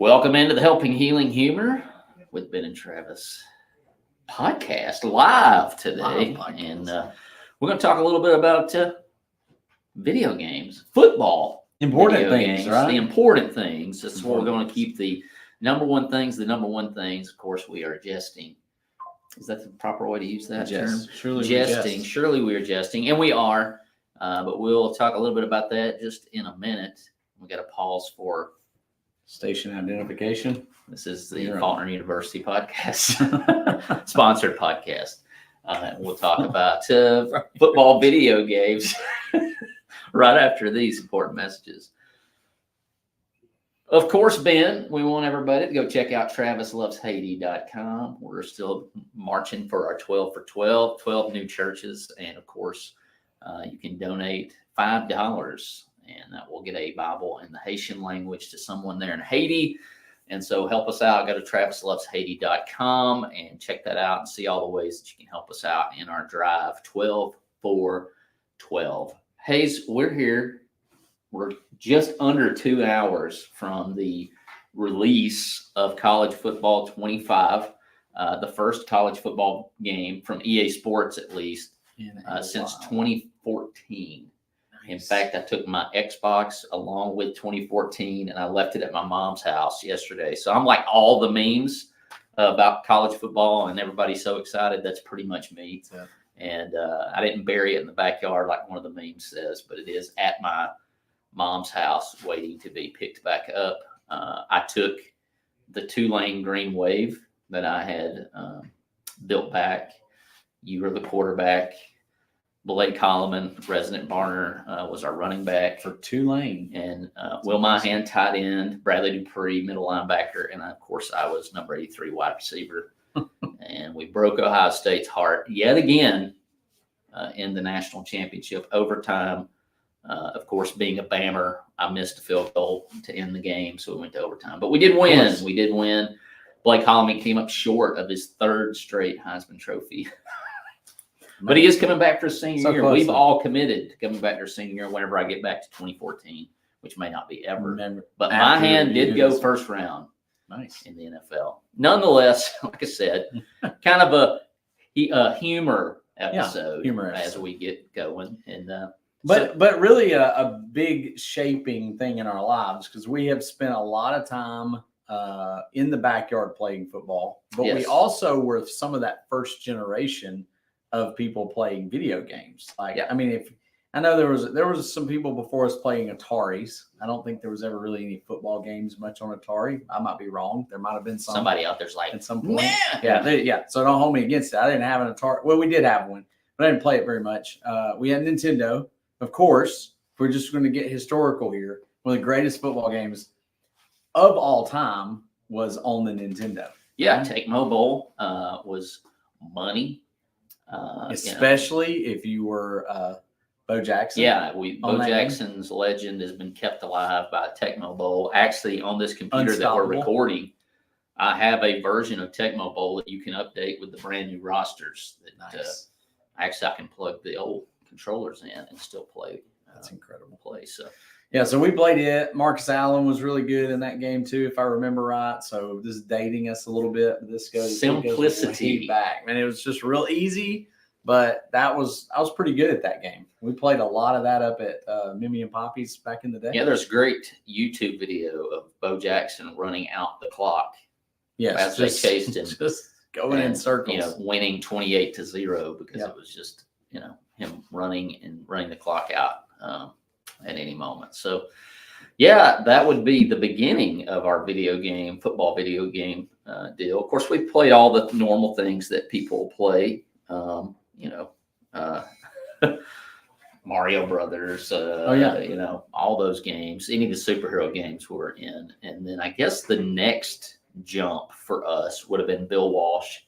Welcome into the Helping Healing Humor with Ben and Travis podcast live today. And we're going to talk a little bit about video games, football. Important things, games, right? The important things. That's where we're going to keep the number one things, the number one things. Of course, we are jesting. Is that the proper way to use that term? Surely jesting. Surely we are jesting, and we are. But we'll talk a little bit about that just in a minute. We got to pause for station identification. This is the Faulkner University podcast, sponsored podcast. We'll talk about football video games right after these important messages. Of course, Ben, we want everybody to go check out TravisLovesHaiti.com. We're still marching for our 12 for 12 new churches. And of course, you can donate $5 and that will get a Bible in the Haitian language to someone there in Haiti. And so help us out. Go to TravisLovesHaiti.com and check that out and see all the ways that you can help us out in our drive 12 for 12. Hayes, we're here. We're just under 2 hours from the release of College Football 25, the first college football game from EA Sports, at least, since 2014. Nice. In fact, I took my Xbox along with 2014 and I left it at my mom's house yesterday. So I'm like all the memes about college football and everybody's so excited. That's pretty much me. Yeah. And I didn't bury it in the backyard like one of the memes says, but it is at my mom's house waiting to be picked back up. I took the 2-lane green wave that I had built back. You were the quarterback. Blake Coleman, resident Barner, was our running back. For 2-lane. And Will Mahan, tight end. Bradley Dupree, middle linebacker. And, of course, I was number 83 wide receiver. And we broke Ohio State's heart yet again in the national championship overtime. Of course, being a Bammer, I missed a field goal to end the game, so we went to overtime. But we did win. We did win. Blake Coleman came up short of his third straight Heisman Trophy. But he is coming back for his senior year. We've all committed to coming back to our senior year whenever I get back to 2014, which may not be ever. But my hand did go first round. Nice. In the NFL. Nonetheless, like I said, kind of a humor episode, as we get going. And But really a big shaping thing in our lives because we have spent a lot of time in the backyard playing football. But we also were some of that first generation of people playing video games. I mean, I know there was some people before us playing Ataris. I don't think there was ever really any football games much on Atari. I might be wrong. There might have been somebody out there's like at some point. Yeah. So don't hold me against it. I didn't have an Atari. Well, we did have one, but I didn't play it very much. We had Nintendo. Of course, if we're just going to get historical here, one of the greatest football games of all time was on the Nintendo. Yeah, Tecmo Bowl was money. Especially if you were Bo Jackson. Yeah, Bo Jackson's legend has been kept alive by Tecmo Bowl. Actually, on this computer that we're recording, I have a version of Tecmo Bowl that you can update with the brand new rosters. Nice. Actually, I can plug the old controllers in and still play. That's incredible. So we played it. Marcus Allen was really good in that game too, if I remember right. So this is dating us a little bit. This goes simplicity back, man. It was just real easy, but I was pretty good at that game. We played a lot of that up at Mimi and Poppy's back in the day. Yeah, there's a great YouTube video of Bo Jackson running out the clock. Yes, they chased him, just going in circles, winning 28-0 because it was just him running the clock out at any moment. So, that would be the beginning of our football video game deal. Of course, we played all the normal things that people play, Mario Brothers, all those games, any of the superhero games we're in. And then I guess the next jump for us would have been Bill Walsh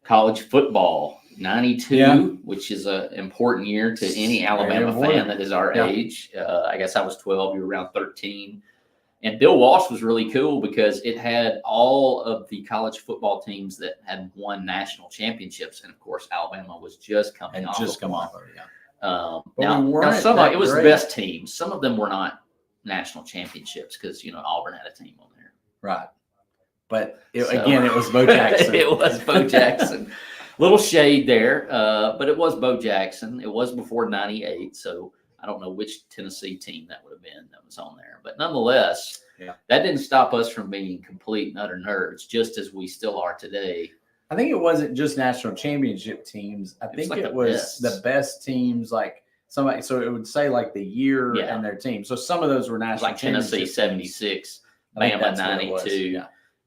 College Football 92, which is an important year to any Alabama fan that is our age. I guess I was 12, you were around 13. And Bill Walsh was really cool because it had all of the college football teams that had won national championships. And of course, Alabama was just coming off. It was the best teams. Some of them were not national championships because, Auburn had a team on there. Right. But again, it was Bo Jackson. It was Bo Jackson. Little shade there, but it was Bo Jackson. It was before 98, so I don't know which Tennessee team that would have been that was on there. But nonetheless, that didn't stop us from being complete and utter nerds, just as we still are today. I think it wasn't just national championship teams. I think it was the best teams, like somebody. So it would say like the year and their team. So some of those were national like Tennessee 76, Bama 92. Yeah.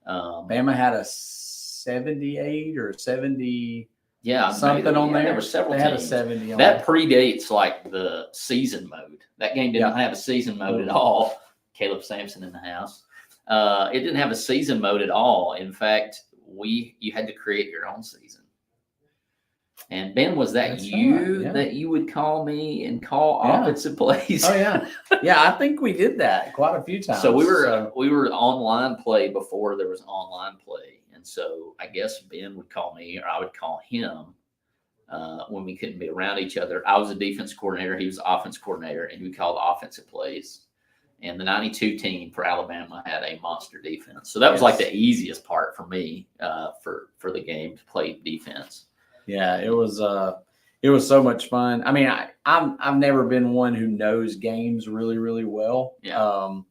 Bama had a 78 or 70. Yeah, something on there. There were several. They had a 70 on that predates like the season mode. That game didn't have a season mode at all. Caleb Sampson in the house. It didn't have a season mode at all. In fact, you had to create your own season. And Ben, was that that you would call me and call offensive plays? Oh yeah, yeah. I think we did that quite a few times. So we were online play before there was online play, and so I guess Ben would call me or I would call him when we couldn't be around each other. I was a defense coordinator, he was the offense coordinator, and we called offensive plays. And the 92 team for Alabama had a monster defense, so that was like the easiest part for me for the game to play defense. Yeah, it was so much fun. I mean, I've never been one who knows games really, really well,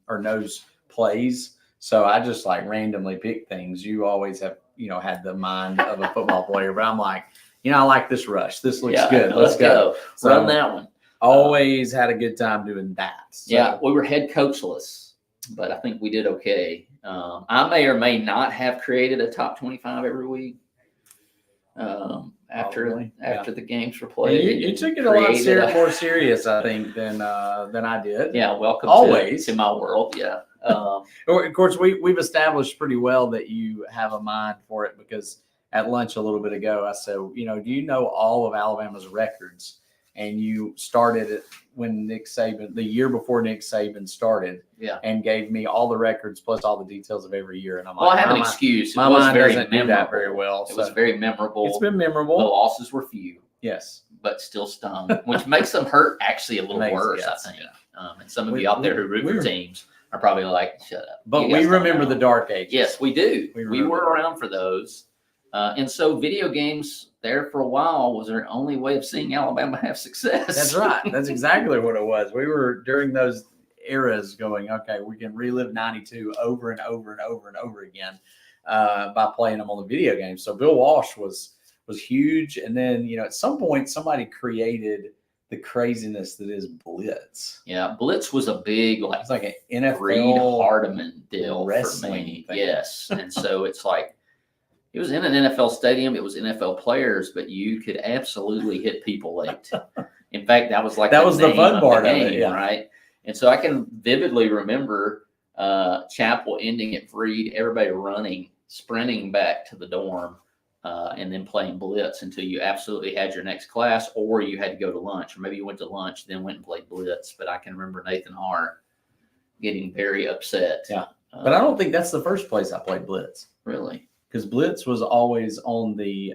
or knows plays. So I just like randomly pick things. You always have, had the mind of a football player, but I'm like, I like this rush. This looks good. Let's go. So, run that one. Always had a good time doing that. So. Yeah, we were head coachless, but I think we did okay. I may or may not have created a top 25 every week. After the games were played, you took it a lot more serious, I think, than I did. Yeah, welcome to my world. Yeah. Of course, we've established pretty well that you have a mind for it, because at lunch a little bit ago, I said, do you know all of Alabama's records? And you started it when Nick Saban, the year before Nick Saban started, and gave me all the records plus all the details of every year. And I'm I have an excuse. My mind doesn't do that very well. It was very memorable. It's been memorable. The losses were few. Yes. But still stung, which makes them hurt actually a little worse, I think. And some of you out there who root for teams are probably like, shut up. But we remember the dark ages. Yes, we do. We were around for those. And so video games there for a while was our only way of seeing Alabama have success. That's right. That's exactly what it was. We were during those eras going, okay, we can relive 92 over and over and over and over again by playing them on the video games. So Bill Walsh was huge. And then, at some point somebody created the craziness that is Blitz. Yeah, Blitz was a big it's like an NFL Reed Hardiman deal wrestling for me. thing. Yes. And so it's like, it was in an NFL stadium. It was NFL players, but you could absolutely hit people late. In fact, that was the fun part of it, right? And so I can vividly remember Chapel ending at Freed, everybody running, sprinting back to the dorm, and then playing Blitz until you absolutely had your next class, or you had to go to lunch, or maybe you went to lunch, then went and played Blitz. But I can remember Nathan Hart getting very upset. Yeah, but I don't think that's the first place I played Blitz. Really? Because Blitz was always on the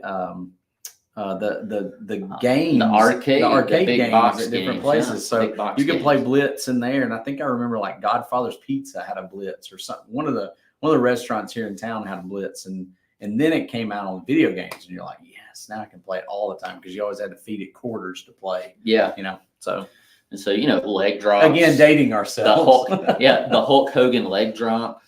games, the arcade games at different places. So you could play Blitz in there, and I think I remember like Godfather's Pizza had a Blitz or something. One of the restaurants here in town had a Blitz, and then it came out on video games, and you're like, yes, now I can play it all the time, because you always had to feed it quarters to play. Yeah, so. And so leg drops. Again, dating ourselves. The Hulk Hogan leg drop.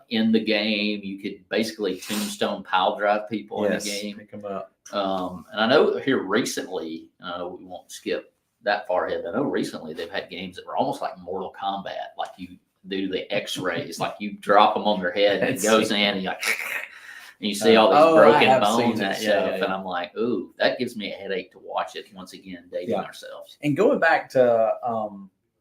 In the game, you could basically tombstone pile drive people in the game. Pick them up. And I know here recently, we won't skip that far ahead. I know recently they've had games that were almost like Mortal Kombat, like you do the X-rays, like you drop them on their head and it goes in, and you see all these broken bones and stuff. And I'm like, ooh, that gives me a headache to watch it. Once again, dating ourselves. And going back to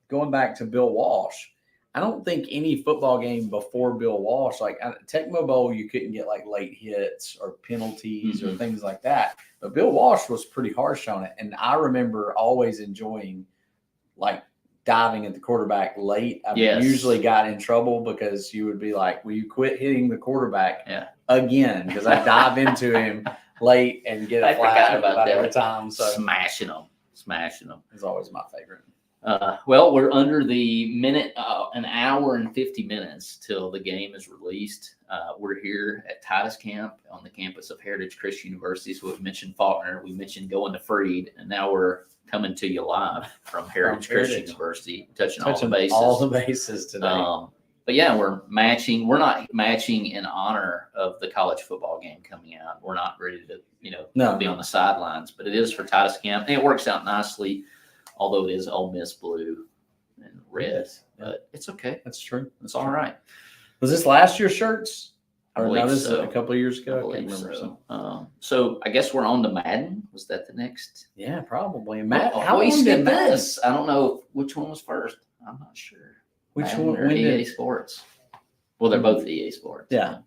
Bill Walsh. I don't think any football game before Bill Walsh, like at Tecmo Bowl, you couldn't get like late hits or penalties or things like that. But Bill Walsh was pretty harsh on it. And I remember always enjoying like diving at the quarterback late. I usually got in trouble because you would be like, will you quit hitting the quarterback again? Because I dive into him late and get a flag about every time. So smashing them. It's always my favorite. Well, we're under the minute, an hour and 50 minutes till the game is released. We're here at TITUS Camp on the campus of Heritage Christian University. So we mentioned Faulkner, we mentioned going to Freed, and now we're coming to you live from Heritage Christian University, touching all the bases. All the bases today. But yeah, we're matching. We're not matching in honor of the college football game coming out. We're not ready to, be on the sidelines, but it is for TITUS Camp, and it works out nicely. Although it is Ole Miss blue and red, but it's okay. That's true. It's all right. Was this last year's shirts? I believe so. A couple of years ago? I can't remember. So I guess we're on to Madden. Was that the next? Yeah, probably. Madden. How we did this? I don't know which one was first. I'm not sure. Which one? Or EA Sports. Well, they're both EA Sports. Yeah.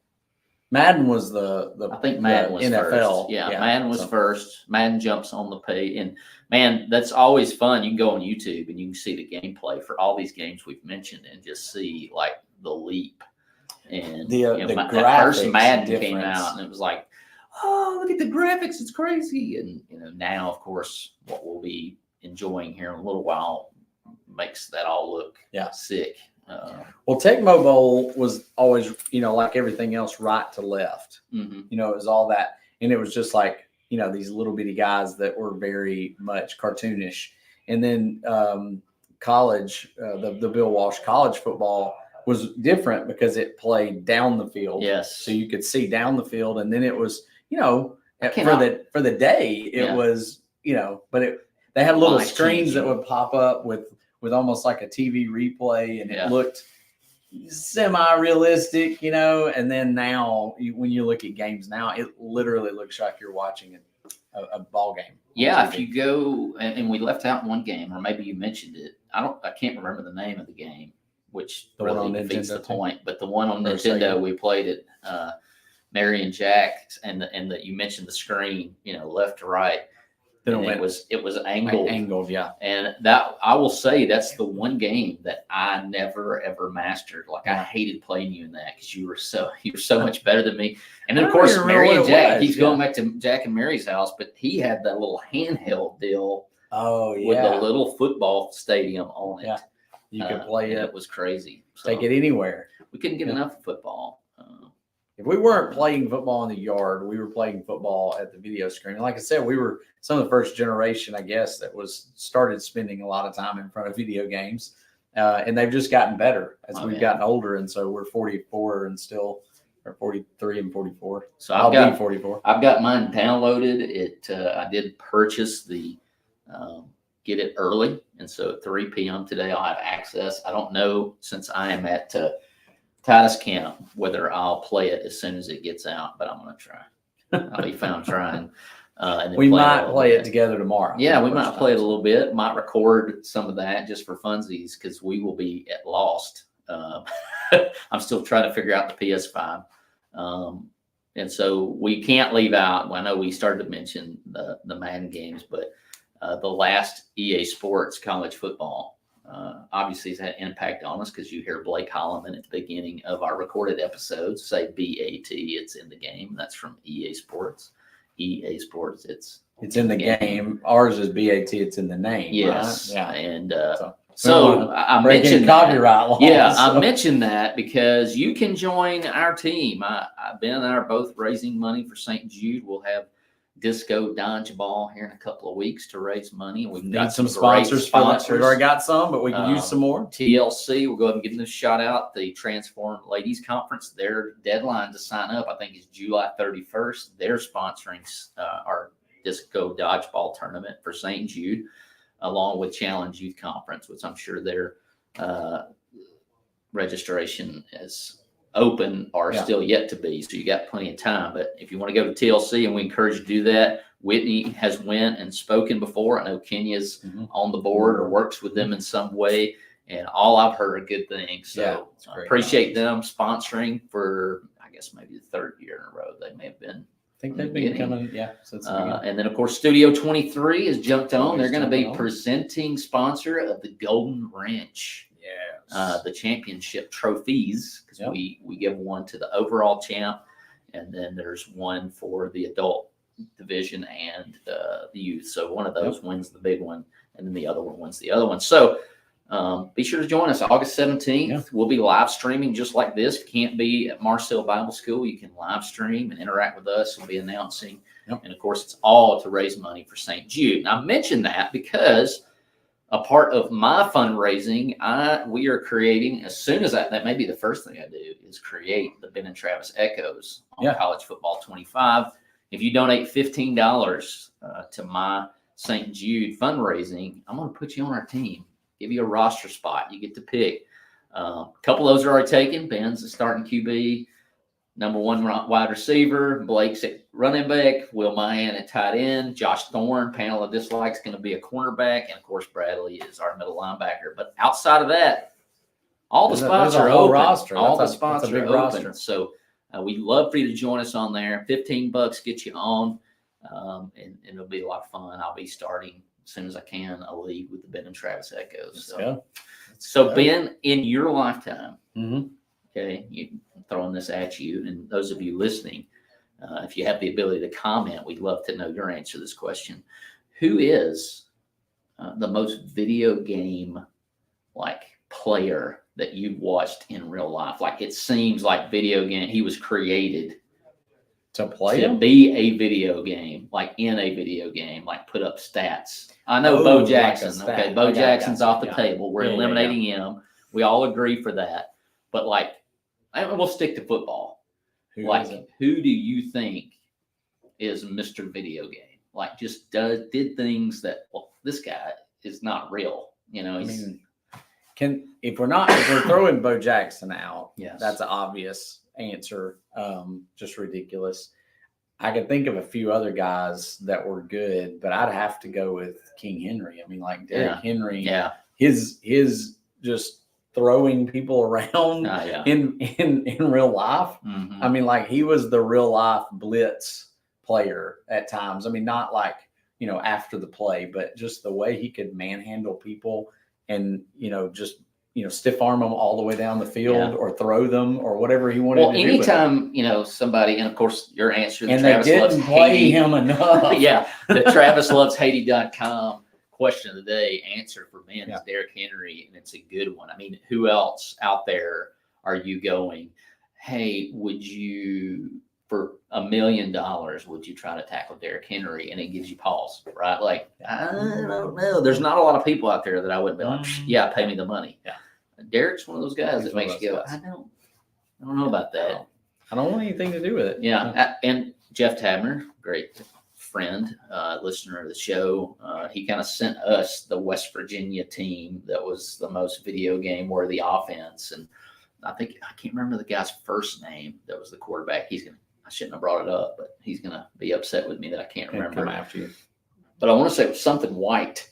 Madden was the I think Madden was NFL. First. Yeah, Madden was first. Madden jumps on the page, and man, that's always fun. You can go on YouTube and you can see the gameplay for all these games we've mentioned, and just see like the leap. And that first Madden difference. came out, and it was like, oh, look at the graphics, it's crazy. And now, of course, what we'll be enjoying here in a little while makes that all look sick. Well, Tecmo Bowl was always, like everything else, right to left. Mm-hmm. It was all that. And it was just like, these little bitty guys that were very much cartoonish. And then college, the Bill Walsh College Football was different because it played down the field. Yes. So you could see down the field. And then it was, for the day, it was, but they had little screens that would pop up with almost like a TV replay, and it looked semi-realistic, and then now when you look at games now, it literally looks like you're watching a ball game. Yeah, if you go, and we left out one game, or maybe you mentioned it. I can't remember the name of the game, which the really one on defeats Nintendo the point. But the one on Nintendo, we played it, Mary and Jack, and that you mentioned the screen, left to right. And it was angled. Angled, yeah. And that, I will say, that's the one game that I never ever mastered. Like, I hated playing you in that because you were so much better than me. And then of course Mary and Jack. He's going back to Jack and Mary's house, but he had that little handheld deal. Oh yeah. With the little football stadium on it. Yeah. You could play it. It was crazy. So take it anywhere. We couldn't get enough of football. If we weren't playing football in the yard, we were playing football at the video screen. And like I said, we were some of the first generation, I guess, that started spending a lot of time in front of video games. And they've just gotten better as we've gotten older. And so we're 44 and still, or 43 and 44. So I'll be 44. I've got mine downloaded. I did purchase get it early. And so at 3 p.m. today, I'll have access. I don't know, since I am at TITUS Camp, whether I'll play it as soon as it gets out, but I'm going to try. I'll be found trying. And we might play it together tomorrow. Yeah, we might play it a little bit. Might record some of that just for funsies, because we will be at lost. I'm still trying to figure out the PS5. And so we can't leave out, I know we started to mention the Madden games, but the last EA Sports college football obviously has had impact on us, because you hear Blake Holloman at the beginning of our recorded episodes say BAT, it's in the game. That's from EA Sports. EA Sports, it's in the game. Ours is BAT, it's in the name. Yes. Right? Yeah. And so I mentioned copyright laws. Yeah, I mentioned that because you can join our team. Ben and I are both raising money for St. Jude. We'll have Disco Dodgeball here in a couple of weeks to raise money. We've got some sponsors. We've already got some, but we can use some more. TLC, we'll go ahead and give them a shout out. The Transform Ladies Conference, their deadline to sign up, I think, is July 31st. They're sponsoring our Disco Dodgeball tournament for St. Jude, along with Challenge Youth Conference, which I'm sure their registration is open or still yet to be, so you got plenty of time. But if you want to go to TLC, and we encourage you to do that. Whitney has went and spoken before. I know Kenya's on the board or works with them in some way, and all I've heard are good things. So I appreciate them sponsoring for, I guess, maybe the third year in a row. They may have been. I think they've been coming, since and then of course Studio 23 has jumped on. They're going to be presenting sponsor of the Golden Wrench. The championship trophies, because we give one to the overall champ, and then there's one for the adult division and the youth. So one of those wins the big one, and then the other one wins the other one. So be sure to join us August 17th. Yeah. We'll be live streaming just like this. If you can't be at Marcel Bible School, you can live stream and interact with us. We'll be announcing. Yep. And of course, it's all to raise money for St. Jude. And I mentioned that because a part of my fundraising, we are creating, as soon as that may be the first thing I do, is create the Ben and Travis Echoes on College Football 25. If you donate $15 to my St. Jude fundraising, I'm going to put you on our team, give you a roster spot. You get to pick. A couple of those are already taken. Ben's the starting QB, number 1 wide receiver. Blake's at running back. Will Mayan at tight end. Josh Thorne, panel of dislikes, going to be a cornerback. And, of course, Bradley is our middle linebacker. But outside of that, all the spots are open. Roster. All the spots that's a are big open. roster. So we'd love for you to join us on there. $15 gets you on, and it'll be a lot of fun. I'll be starting as soon as I can a league with the Ben and Travis Echoes. So Ben, in your lifetime, okay, throwing this at you, and those of you listening, if you have the ability to comment, we'd love to know your answer to this question. Who is the most video game player that you've watched in real life? Like, it seems like video game, he was created to play to be a video game, like in a video game, like put up stats. I know Bo Jackson. Okay, Bo Jackson's off the table. We're eliminating him. We all agree for that. But we'll stick to football. Who do you think is Mr. Video Game? Like, just did things that, well, this guy is not real. You know, if we're throwing Bo Jackson out, yes, that's an obvious answer. Just ridiculous. I could think of a few other guys that were good, but I'd have to go with King Henry. I mean, like Derrick Henry, his just throwing people around in real life. Mm-hmm. I mean, like, he was the real life blitz player at times. I mean, not like, after the play, but just the way he could manhandle people and, just stiff arm them all the way down the field or throw them or whatever he wanted to do. Well, anytime, somebody, and of course your answer to and Travis they didn't loves play Haiti. him enough. The TravisLovesHaiti.com question of the day answer for Ben is Derrick Henry, and it's a good one. I mean, who else out there are you going, hey, would you, for $1 million, would you try to tackle Derrick Henry? And it gives you pause, right? Like, I don't know. There's not a lot of people out there that I wouldn't be like, pay me the money. Yeah. Derrick's one of those guys that makes you go, I don't know about that. I don't want anything to do with it. Yeah. And Jeff Tabner, great friend, listener of the show, he kind of sent us the West Virginia team that was the most video game worthy offense. And I can't remember the guy's first name that was the quarterback. I shouldn't have brought it up, but he's going to be upset with me that I can't remember. Come after you. But I want to say something White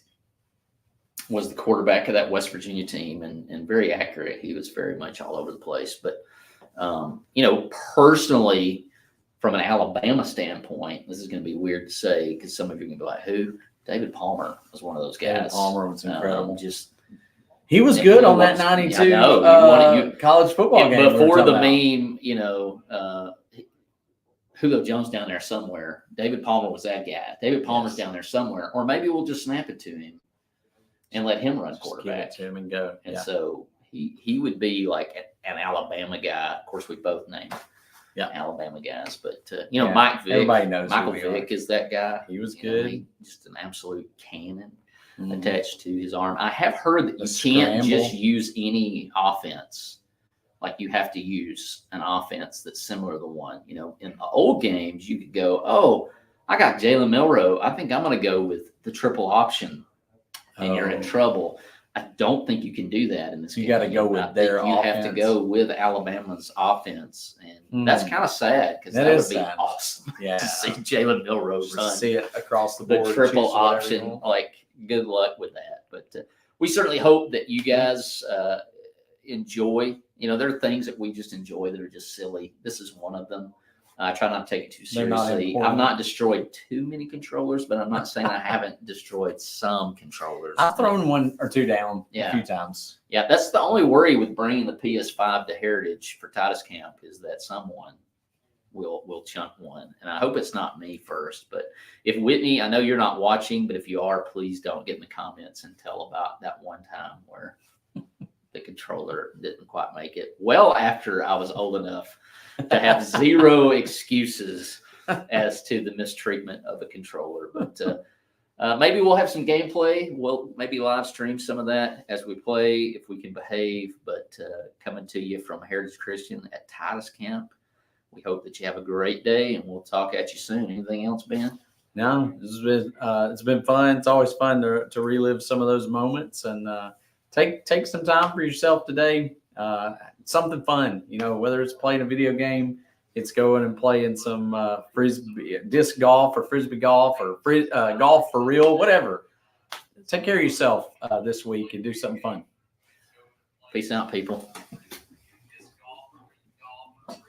was the quarterback of that West Virginia team, and very accurate. He was very much all over the place. But, personally, from an Alabama standpoint, this is going to be weird to say because some of you are going to be like, who? David Palmer was one of those guys. David Palmer was incredible. He was good on that 92 college football game. Before the meme, Julio Jones down there somewhere. David Palmer was that guy. David Palmer's down there somewhere. Or maybe we'll just snap it to him and let him run quarterback. Give it to him and go. And so he would be like an Alabama guy. Of course, we both named Alabama guys. But, Mike Vick. Everybody knows Michael Vick is that guy. He was good. Just an absolute cannon attached to his arm. I have heard that you can't just use any offense. Like, you have to use an offense that's similar to the one. In the old games, you could go, oh, I got Jalen Milroe. I think I'm going to go with the triple option, and you're in trouble. I don't think you can do that in this game. You got to go with their offense. You have to go with Alabama's offense, and that's kind of sad because that would be awesome to see Jalen Milroe run. See it across the board. The triple option, good luck with that. But we certainly hope that you guys enjoy. There are things that we just enjoy that are just silly. This is one of them. I try not to take it too seriously. I've not destroyed too many controllers, but I'm not saying I haven't destroyed some controllers. I've thrown one or two down a few times. Yeah, that's the only worry with bringing the PS5 to Heritage for TITUS Camp is that someone we'll chunk one. And I hope it's not me first. But if Whitney, I know you're not watching, but if you are, please don't get in the comments and tell about that one time where the controller didn't quite make it. Well, after I was old enough to have zero excuses as to the mistreatment of a controller. But maybe we'll have some gameplay. We'll maybe live stream some of that as we play if we can behave. But coming to you from Heritage Christian at TITUS Camp. We hope that you have a great day, and we'll talk at you soon. Anything else, Ben? No, it's been fun. It's always fun to relive some of those moments, and take some time for yourself today. Something fun, whether it's playing a video game, it's going and playing some frisbee, disc golf, or frisbee golf, or golf for real, whatever. Take care of yourself this week and do something fun. Peace out, people.